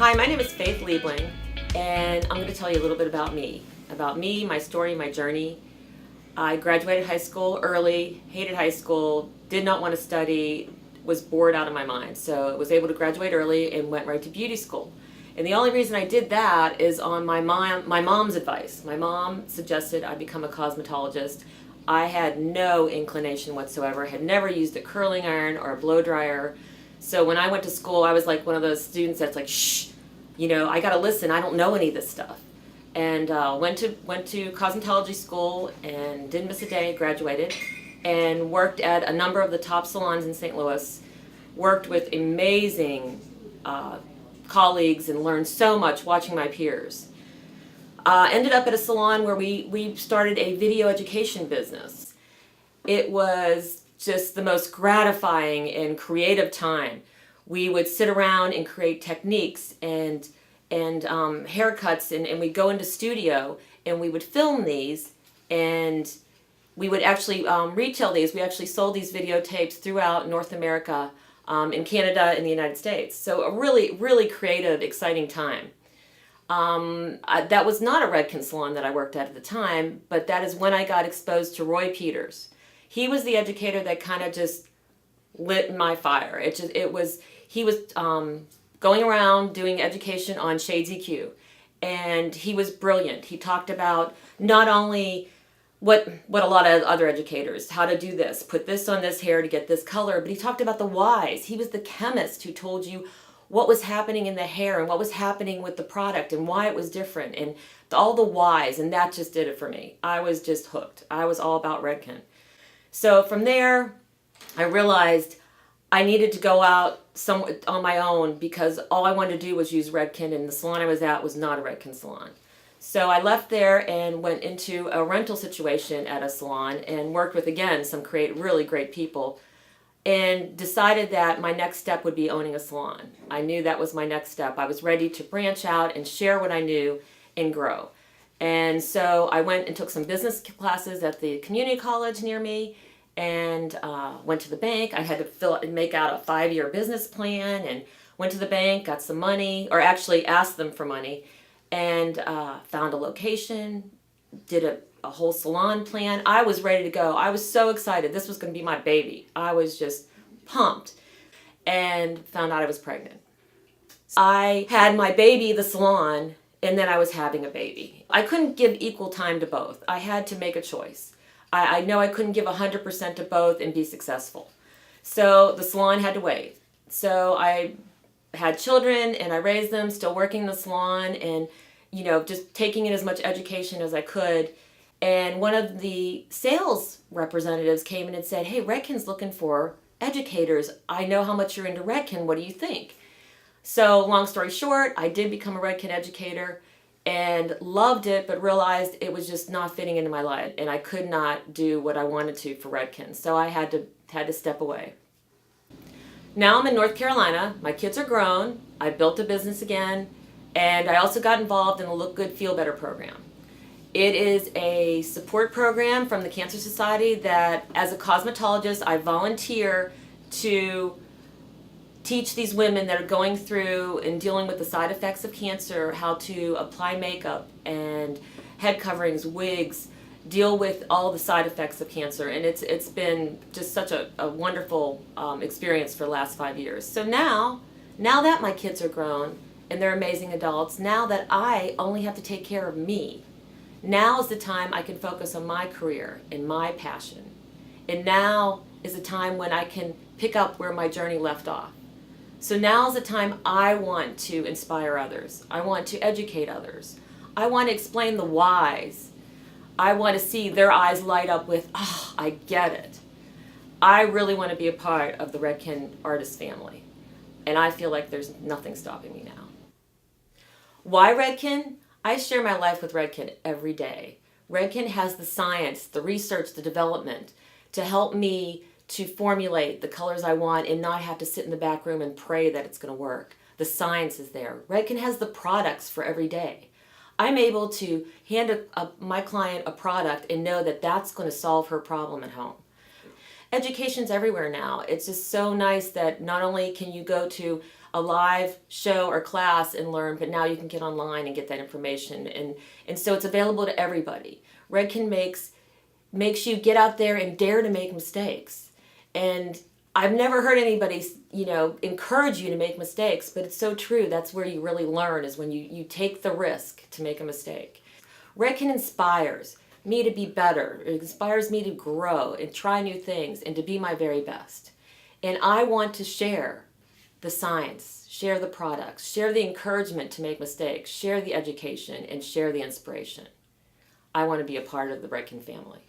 Hi, my name is Faith Liebling, and I'm going to tell you a little bit about me. About me, my story, my journey. I graduated high school early, hated high school, did not want to study, was bored out of my mind. So I was able to graduate early and went right to beauty school. And the only reason I did that is on my mom's advice. My mom suggested I become a cosmetologist. I had no inclination whatsoever, had never used a curling iron or a blow dryer. So when I went to school, I was like one of those students that's like, shh, I got to listen. I don't know any of this stuff. And went to cosmetology school and didn't miss a day, graduated, and worked at a number of the top salons in St. Louis, worked with amazing colleagues and learned so much watching my peers. Ended up at a salon where we started a video education business. It was just the most gratifying and creative time. We would sit around and create techniques and haircuts, and we'd go into studio and we would film these, and we would actually retail these. We actually sold these videotapes throughout North America, in Canada and the United States. So a really, really creative, exciting time. That was not a Redken salon that I worked at the time, but that is when I got exposed to Roy Peters. He was the educator that kind of just lit my fire. He was going around doing education on Shades EQ, and he was brilliant. He talked about not only what a lot of other educators, how to do this, put this on this hair to get this color, but he talked about the whys. He was the chemist who told you what was happening in the hair and what was happening with the product and why it was different and all the whys, and that just did it for me. I was just hooked. I was all about Redken. So from there, I realized I needed to go out somewhere on my own because all I wanted to do was use Redken, and the salon I was at was not a Redken salon. So I left there and went into a rental situation at a salon and worked with, again, some really great people, and decided that my next step would be owning a salon. I knew that was my next step. I was ready to branch out and share what I knew and grow. And so I went and took some business classes at the community college near me, and went to the bank. I had to make out a 5-year business plan, and went to the bank, got some money, or actually asked them for money, and found a location, did a whole salon plan. I was ready to go. I was so excited. This was going to be my baby. I was just pumped, and found out I was pregnant. I had my baby, the salon, and then I was having a baby. I couldn't give equal time to both. I had to make a choice. I know I couldn't give 100% to both and be successful. So the salon had to wait. So I had children and I raised them, still working in the salon, and just taking in as much education as I could. And one of the sales representatives came in and said, "Hey, Redken's looking for educators. I know how much you're into Redken. What do you think?" So long story short, I did become a Redken educator and loved it, but realized it was just not fitting into my life, and I could not do what I wanted to for Redken. So I had to step away. Now I'm in North Carolina. My kids are grown. I built a business again, and I also got involved in the Look Good, Feel Better program. It is a support program from the Cancer Society that, as a cosmetologist, I volunteer to teach these women that are going through and dealing with the side effects of cancer how to apply makeup and head coverings, wigs, deal with all the side effects of cancer. And it's been just such a wonderful experience for the last 5 years. So now that my kids are grown and they're amazing adults, now that I only have to take care of me, now is the time I can focus on my career and my passion. And now is the time when I can pick up where my journey left off. So now is the time I want to inspire others. I want to educate others. I want to explain the whys. I want to see their eyes light up with, "Oh, I get it." I really want to be a part of the Redken artist family. And I feel like there's nothing stopping me now. Why Redken? I share my life with Redken every day. Redken has the science, the research, the development to help me to formulate the colors I want and not have to sit in the back room and pray that it's going to work. The science is there. Redken has the products for every day. I'm able to hand my client a product and know that that's going to solve her problem at home. education's everywhere now. It's just so nice that not only can you go to a live show or class and learn, but now you can get online and get that information. And so it's available to everybody. Redken makes you get out there and dare to make mistakes. And I've never heard anybody, encourage you to make mistakes, but it's so true. That's where you really learn, is when you take the risk to make a mistake. Redken inspires me to be better. It inspires me to grow and try new things and to be my very best. And I want to share the science, share the products, share the encouragement to make mistakes, share the education, and share the inspiration. I want to be a part of the Redken family.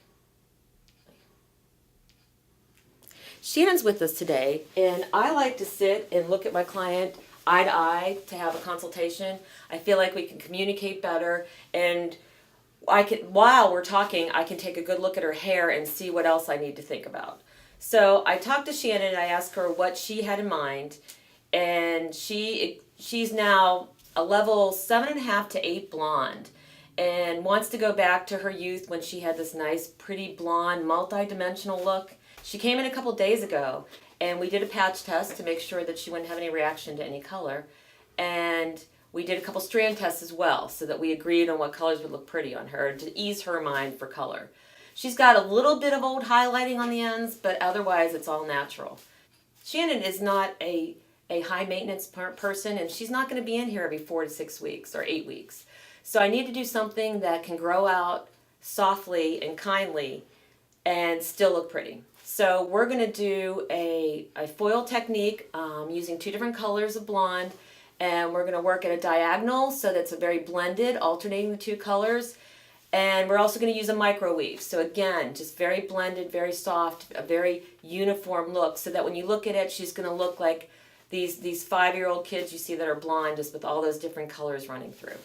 Shannon's with us today, and I like to sit and look at my client eye to eye to have a consultation. I feel like we can communicate better, and while we're talking, I can take a good look at her hair and see what else I need to think about. So I talked to Shannon and I asked her what she had in mind, and she's now a level 7.5 to 8 blonde, and wants to go back to her youth when she had this nice, pretty blonde, multi-dimensional look. She came in a couple days ago, and we did a patch test to make sure that she wouldn't have any reaction to any color, and we did a couple strand tests as well, so that we agreed on what colors would look pretty on her to ease her mind for color. She's got a little bit of old highlighting on the ends, but otherwise it's all natural. Shannon is not a high maintenance person, and she's not going to be in here every 4 to 6 weeks or 8 weeks. So I need to do something that can grow out softly and kindly and still look pretty. So we're going to do a foil technique using 2 different colors of blonde, and we're going to work at a diagonal so that's a very blended, alternating the 2 colors. And we're also going to use a microweave. So again, just very blended, very soft, a very uniform look, so that when you look at it, she's going to look like these 5-year-old kids you see that are blonde, just with all those different colors running through.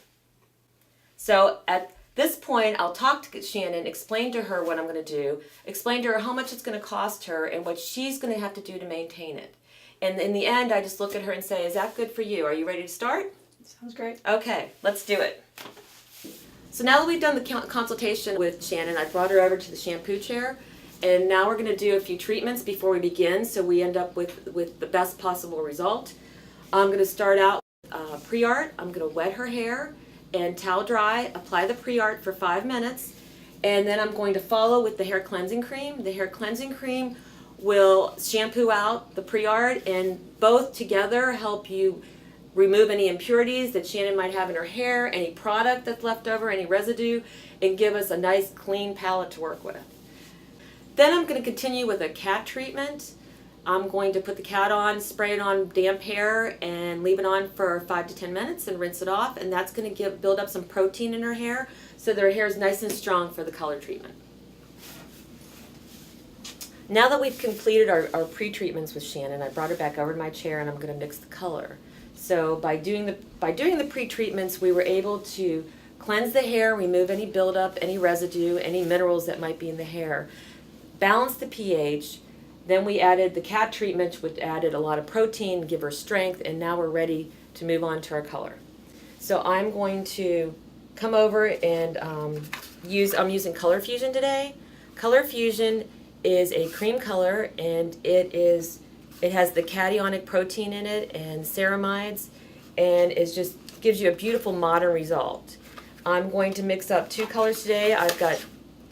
So at this point, I'll talk to Shannon, explain to her what I'm going to do, explain to her how much it's going to cost her and what she's going to have to do to maintain it. And in the end, I just look at her and say, is that good for you? Are you ready to start? Sounds great. Okay, let's do it. So now that we've done the consultation with Shannon, I brought her over to the shampoo chair, and now we're going to do a few treatments before we begin, so we end up with the best possible result. I'm going to start out with pre-art. I'm going to wet her hair and towel dry, apply the pre-art for 5 minutes, and then I'm going to follow with the hair cleansing cream. The hair cleansing cream will shampoo out the pre-art, and both together help you remove any impurities that Shannon might have in her hair, any product that's left over, any residue, and give us a nice clean palette to work with. Then I'm going to continue with a cat treatment. I'm going to put the cat on, spray it on damp hair, and leave it on for 5 to 10 minutes and rinse it off, and that's going to build up some protein in her hair so that her hair is nice and strong for the color treatment. Now that we've completed our pre-treatments with Shannon, I brought her back over to my chair and I'm going to mix the color. So by doing the pre-treatments, we were able to cleanse the hair, remove any buildup, any residue, any minerals that might be in the hair, balance the pH. Then we added the cat treatment, which added a lot of protein, give her strength, and now we're ready to move on to our color. So I'm going to come over and I'm using Colorfusion today. Colorfusion is a cream color, and it has the cationic protein in it and ceramides, and it just gives you a beautiful modern result. I'm going to mix up 2 colors today. I've got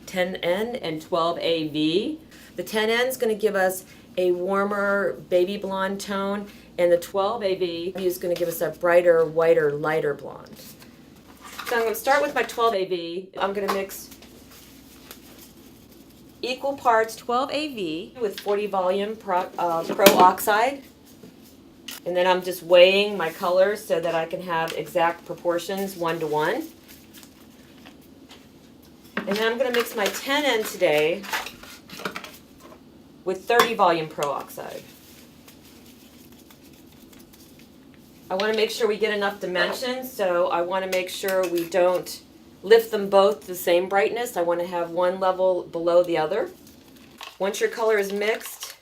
10N and 12AV. The 10N is going to give us a warmer baby blonde tone, and the 12AV is going to give us a brighter, whiter, lighter blonde. So I'm going to start with my 12AV. I'm going to mix equal parts 12AV with 40 volume pro oxide, and then I'm just weighing my colors so that I can have exact proportions 1 to 1. And then I'm going to mix my 10N today with 30 volume pro oxide. I want to make sure we get enough dimension, so I want to make sure we don't lift them both to the same brightness. I want to have one level below the other. Once your color is mixed,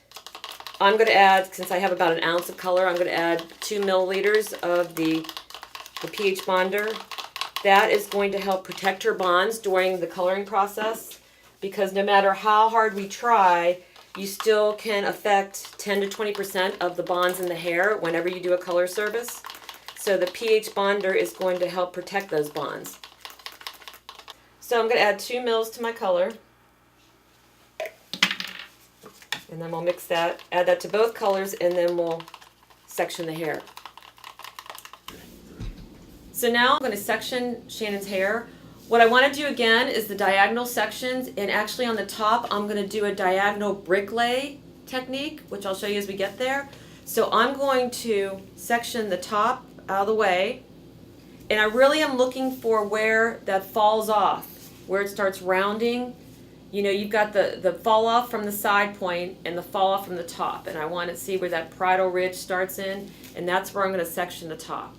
I'm going to add, since I have about 1 ounce of color, I'm going to add 2 milliliters of the pH bonder. That is going to help protect her bonds during the coloring process, because no matter how hard we try, you still can affect 10 to 20% of the bonds in the hair whenever you do a color service. So the pH bonder is going to help protect those bonds. So I'm going to add 2 mils to my color. And then we'll mix that, add that to both colors, and then we'll section the hair. So now I'm going to section Shannon's hair. What I want to do again is the diagonal sections, and actually on the top I'm going to do a diagonal brick lay technique, which I'll show you as we get there. So I'm going to section the top out of the way, and I really am looking for where that falls off, where it starts rounding. You know, you've got the fall off from the side point and the fall off from the top, and I want to see where that parietal ridge starts in, and that's where I'm going to section the top.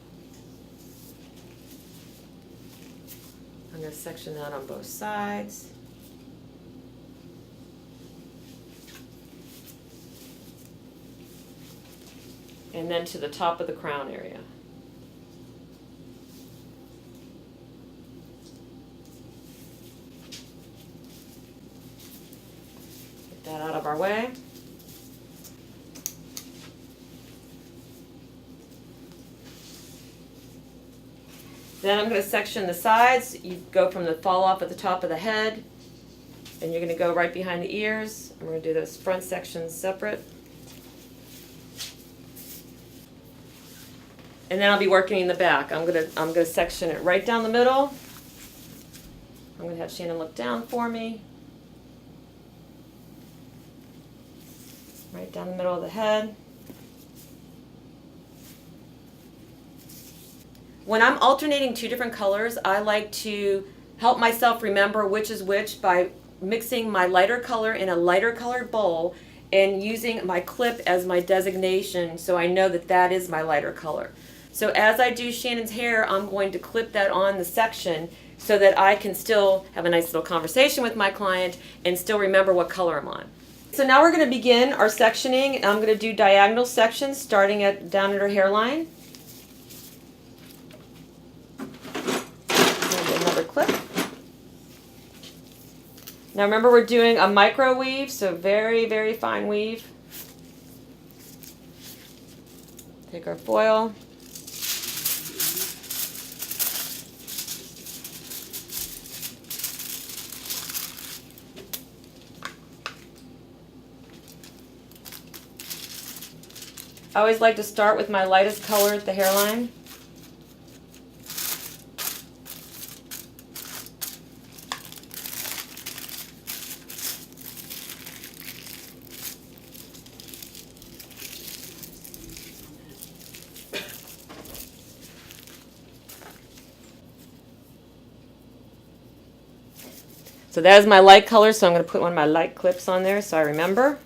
I'm going to section that on both sides. And then to the top of the crown area. Get that out of our way. Then I'm going to section the sides. You go from the fall off at the top of the head, and you're going to go right behind the ears. I'm going to do those front sections separate. And then I'll be working in the back. I'm going to section it right down the middle. I'm going to have Shannon look down for me. Right down the middle of the head. When I'm alternating 2 different colors, I like to help myself remember which is which by mixing my lighter color in a lighter colored bowl and using my clip as my designation so I know that that is my lighter color. So as I do Shannon's hair, I'm going to clip that on the section so that I can still have a nice little conversation with my client and still remember what color I'm on. So now we're going to begin our sectioning. I'm going to do diagonal sections starting down at her hairline. Another clip. Now remember, we're doing a micro weave, so very, very fine weave. Take our foil. I always like to start with my lightest color at the hairline. So that is my light color, so I'm going to put one of my light clips on there so I remember.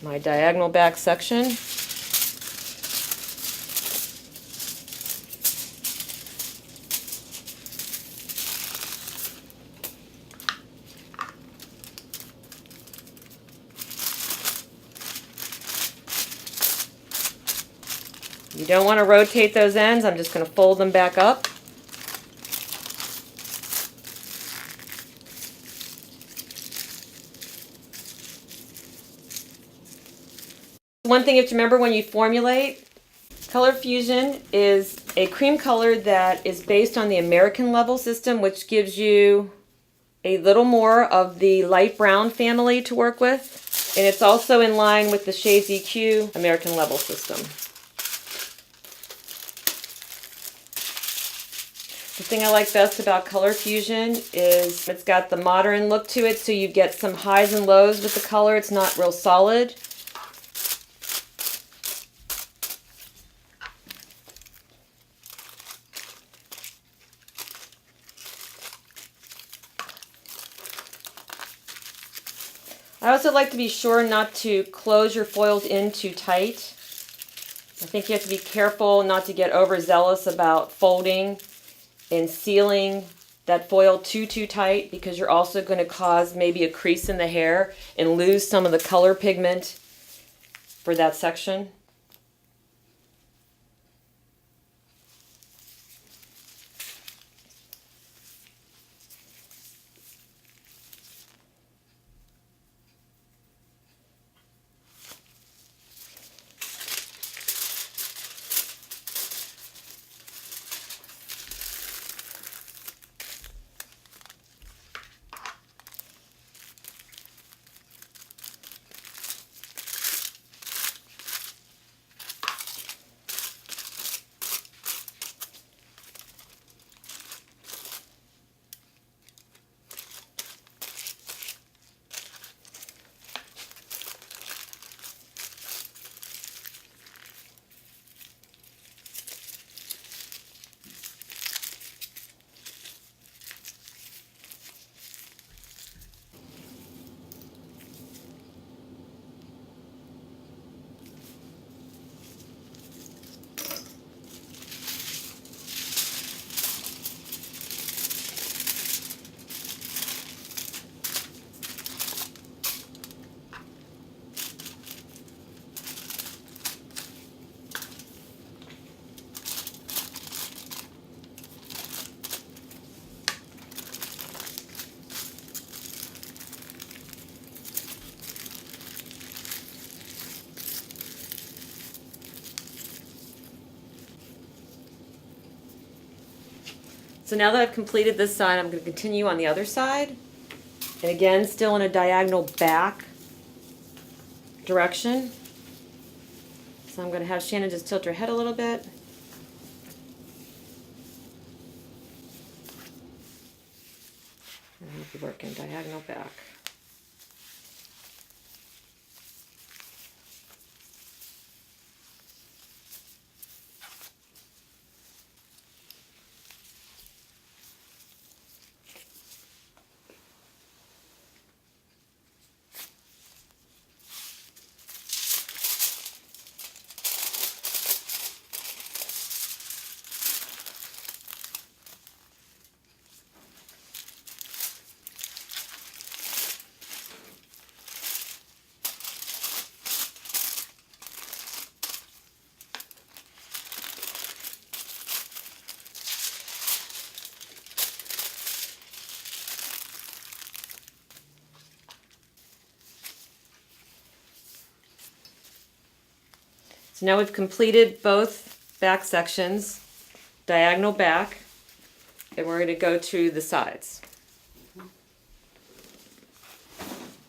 My diagonal back section. You don't want to rotate those ends. I'm just going to fold them back up. One thing you have to remember when you formulate, Colorfusion is a cream color that is based on the American level system, which gives you a little more of the light brown family to work with. And it's also in line with the Shades EQ American level system. The thing I like best about Colorfusion is it's got the modern look to it, so you get some highs and lows with the color. It's not real solid. I also like to be sure not to close your foils in too tight. I think you have to be careful not to get overzealous about folding and sealing that foil too tight, because you're also going to cause maybe a crease in the hair and lose some of the color pigment for that section. So now that I've completed this side, I'm going to continue on the other side. And again, still in a diagonal back direction. So I'm going to have Shannon just tilt her head a little bit. And we'll be working diagonal back. So now we've completed both back sections, diagonal back, and we're going to go to the sides.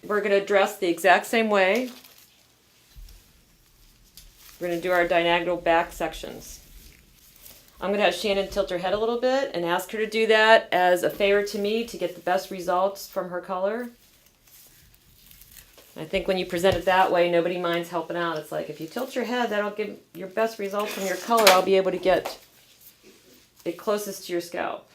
We're going to dress the exact same way. We're going to do our diagonal back sections. I'm going to have Shannon tilt her head a little bit and ask her to do that as a favor to me to get the best results from her color. I think when you present it that way, nobody minds helping out. It's like, if you tilt your head, that'll give your best results from your color. I'll be able to get it closest to your scalp.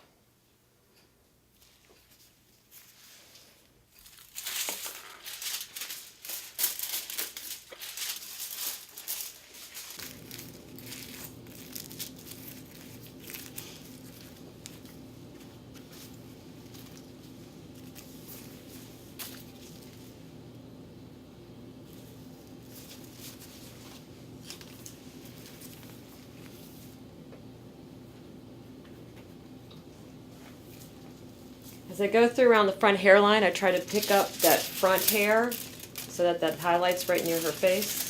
As I go through around the front hairline, I try to pick up that front hair so that that highlights right near her face.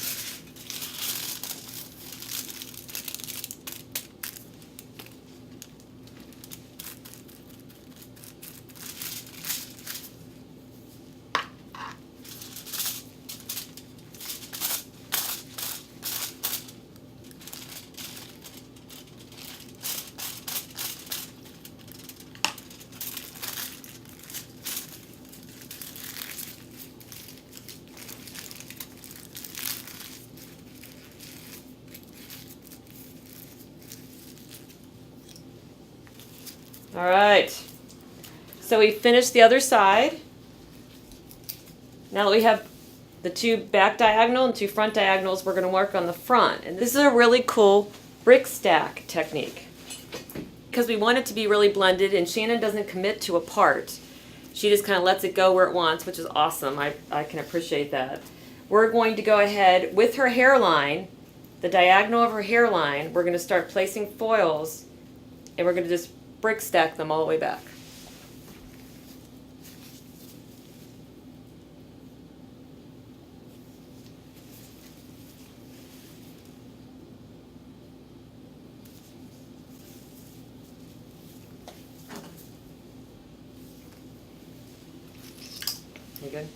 All right, so we finished the other side. Now that we have the two back diagonal and two front diagonals, we're going to work on the front. And this is a really cool brick stack technique because we want it to be really blended, and Shannon doesn't commit to a part. She just kind of lets it go where it wants, which is awesome. I can appreciate that. We're going to go ahead with her hairline, the diagonal of her hairline, we're going to start placing foils, and we're going to just brick stack them all the way back. You good?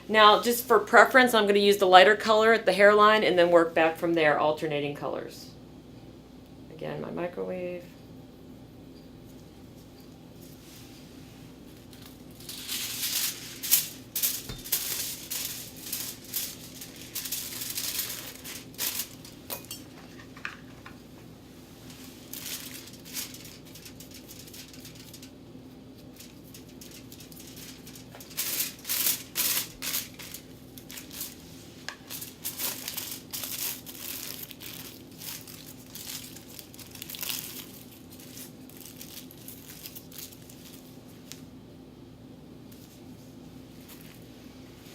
Now, just for preference, I'm going to use the lighter color at the hairline and then work back from there, alternating colors. Again, my microwave.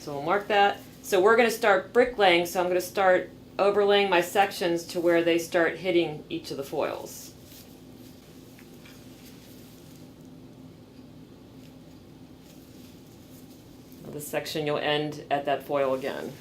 So we'll mark that. So we're going to start bricklaying, so I'm going to start overlaying my sections to where they start hitting each of the foils. Now this section you'll end at that foil again.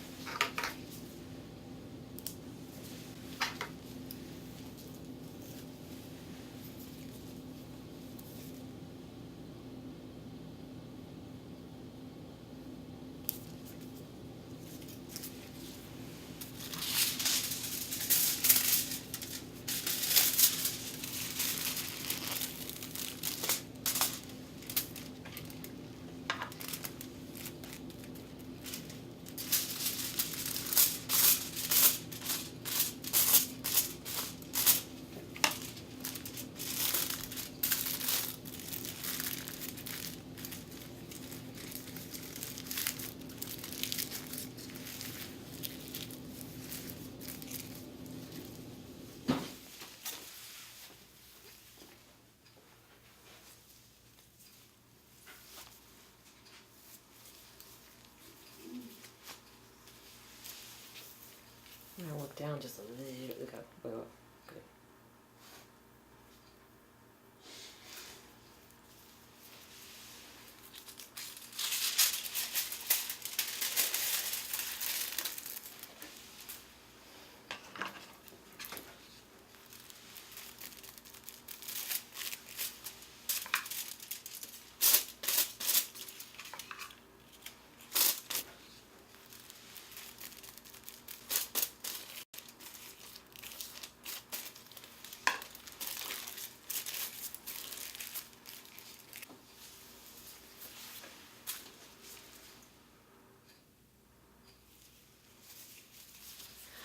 just okay. Wait. Good.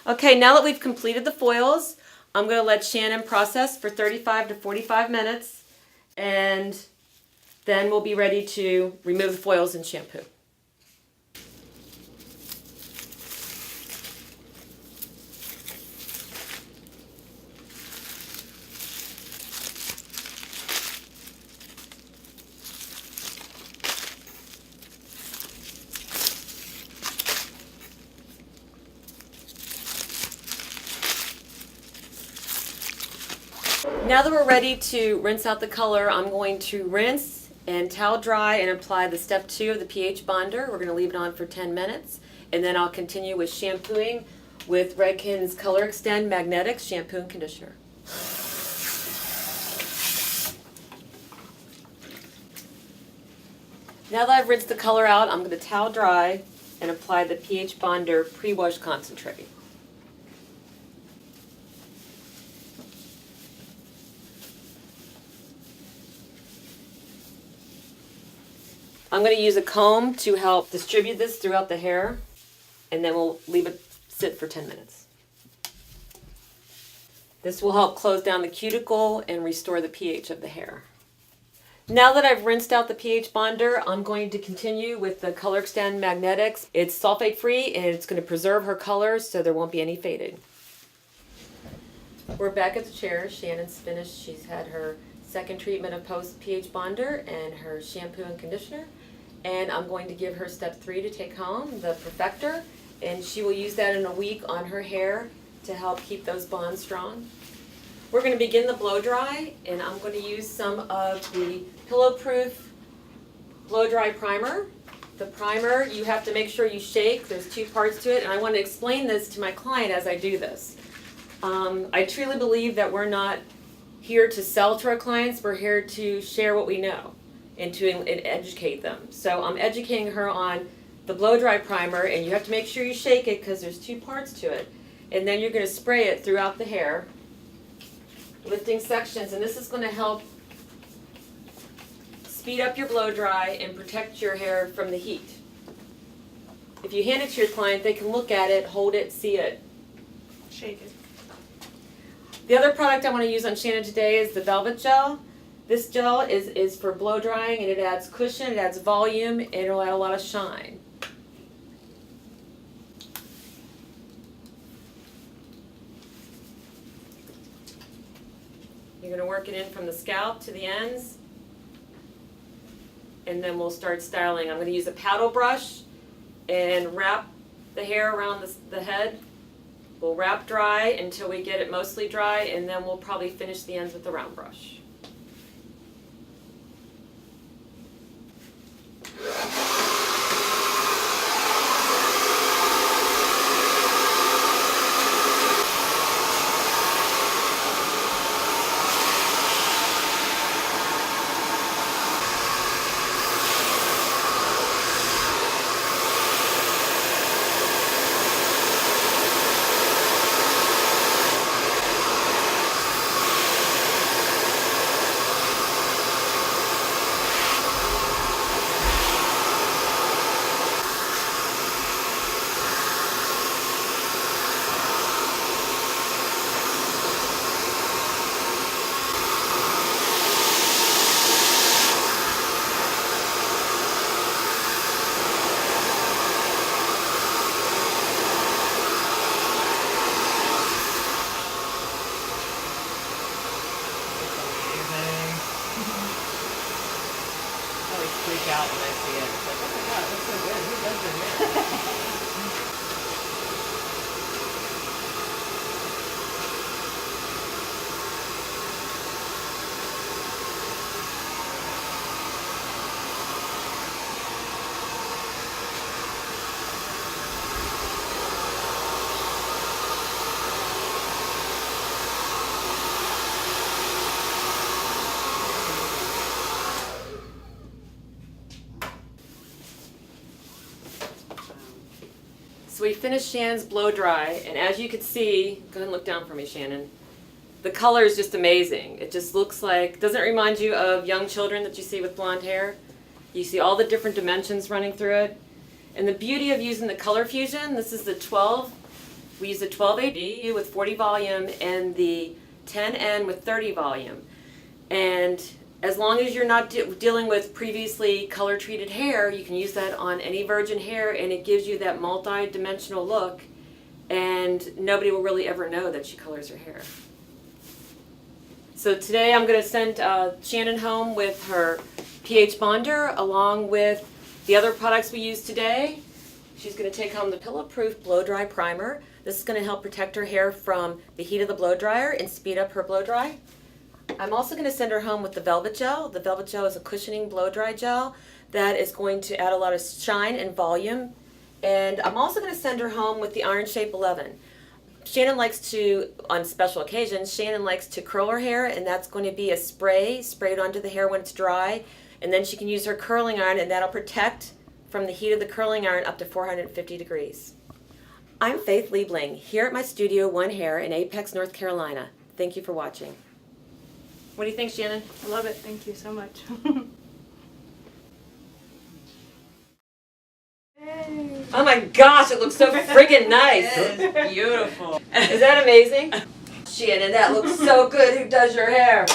Okay, now that we've completed the foils, I'm going to let Shannon process for 35 to 45 minutes, and then we'll be ready to remove the foils and shampoo. Now that we're ready to rinse out the color, I'm going to rinse and towel dry and apply the step 2 of the pH bonder. We're going to leave it on for 10 minutes, and then I'll continue with shampooing with Redken's Color Extend Magnetics shampoo and conditioner. Now that I've rinsed the color out, I'm going to towel dry and apply the pH bonder pre-wash concentrate. I'm going to use a comb to help distribute this throughout the hair, and then we'll leave it sit for 10 minutes. This will help close down the cuticle and restore the pH of the hair. Now that I've rinsed out the pH bonder, I'm going to continue with the Color Extend Magnetics. It's sulfate free and it's going to preserve her colors so there won't be any fading. We're back at the chair. Shannon's finished. She's had her second treatment of post pH bonder and her shampoo and conditioner. And I'm going to give her step 3 to take home, the Perfector, and she will use that in a week on her hair to help keep those bonds strong. We're going to begin the blow dry, and I'm going to use some of the Pillow Proof Blow Dry Primer. The primer, you have to make sure you shake. There's 2 parts to it, and I want to explain this to my client as I do this. I truly believe that we're not here to sell to our clients. We're here to share what we know and to educate them. So I'm educating her on the blow dry primer, and you have to make sure you shake it because there's 2 parts to it. And then you're going to spray it throughout the hair, lifting sections, and this is going to help speed up your blow dry and protect your hair from the heat. If you hand it to your client, they can look at it, hold it, see it. Shake it. The other product I want to use on Shannon today is the Velvet Gel. This gel is for blow drying, and it adds cushion, it adds volume, and it'll add a lot of shine. You're going to work it in from the scalp to the ends, and then we'll start styling. I'm going to use a paddle brush and wrap the hair around the head. We'll wrap dry until we get it mostly dry, and then we'll probably finish the ends with the round brush. Freak out when I see it. It's like, oh my god, that's so good. Who does this? we finished Shannon's blow dry, and as you can see, go ahead and look down for me, Shannon. The color is just amazing. It just looks like, doesn't it remind you of young children that you see with blonde hair? You see all the different dimensions running through it. And the beauty of using the Colorfusion, this is the 12, we use the 12 AD with 40 volume and the 10N with 30 volume. And as long as you're not dealing with previously color treated hair, you can use that on any virgin hair, and it gives you that multi-dimensional look, and nobody will really ever know that she colors her hair. So today I'm going to send Shannon home with her pH bonder along with the other products we use today. She's going to take home the Pillow-Proof Blow Dry Primer. This is going to help protect her hair from the heat of the blow dryer and speed up her blow dry. I'm also going to send her home with the Velvet Gel. The Velvet Gel is a cushioning blow dry gel that is going to add a lot of shine and volume. And I'm also going to send her home with the Iron Shape 11. Shannon likes to, on special occasions, Shannon likes to curl her hair, and that's going to be a spray sprayed onto the hair when it's dry. And then she can use her curling iron, and that'll protect from the heat of the curling iron up to 450 degrees. I'm Faith Liebling, here at my studio One Hair in Apex, North Carolina. Thank you for watching. What do you think, Shannon? I love it. Thank you so much. Hey. Oh my gosh, it looks so friggin' nice. It is beautiful. Is that amazing? Shannon, that looks so good. Who does your hair?